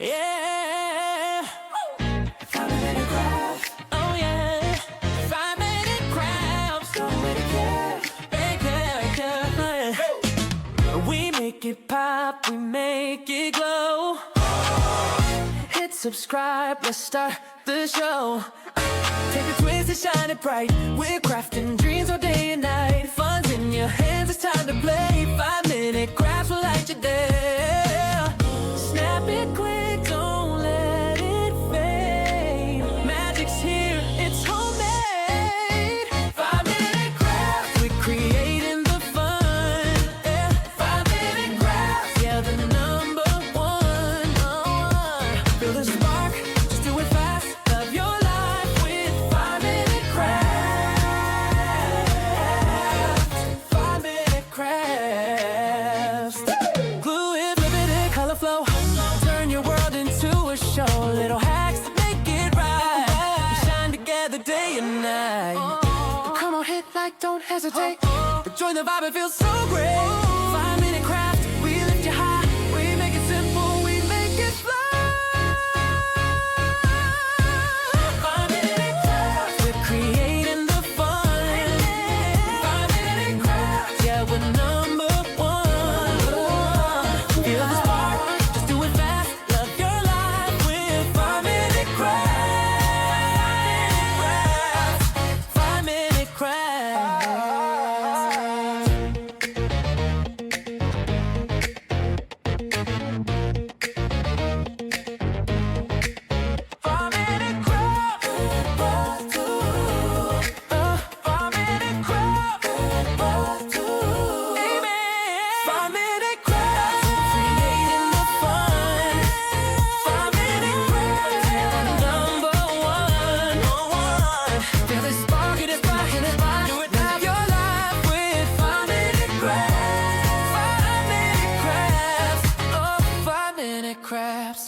Yeah. 5-minute craft. Oh yeah. 5-minute crafts. So many care. We make it pop, we make it glow. Hit subscribe, let's start the show. Take a twist and shine it bright. We're crafting dreams all day and night. Fun's in your hands, it's time to play. 5-minute crafts will light your day. Snap it quick, don't let it fade. Magic's here, it's homemade. 5-minute crafts, we're creating the fun. Yeah. 5-minute crafts, yeah, the number one. Feel the spark, just do it fast. Love your life with 5-minute crafts. 5-minute crafts. Glue it, flip it, color flow. Turn your world into a show. Little hacks to make it right. We shine together day and night. Come on, hit like, don't hesitate. Join the vibe, it feels so great. 5-minute craft, we lift you high. We make it simple, we make it fly. 5-minute crafts, we're creating the fun. 5-minute crafts, yeah, we're number one. Feel the spark, just do it fast. Love your life with 5-minute crafts. 5-minute crafts. 5-minute crafts. 5-minute crafts. Amen. 5-minute crafts, creating the fun. 5-minute crafts, yeah, number one. Feel the spark, it is fire, it is fire. Do it now, your life with 5-minute crafts. 5-minute crafts, oh, 5-minute crafts.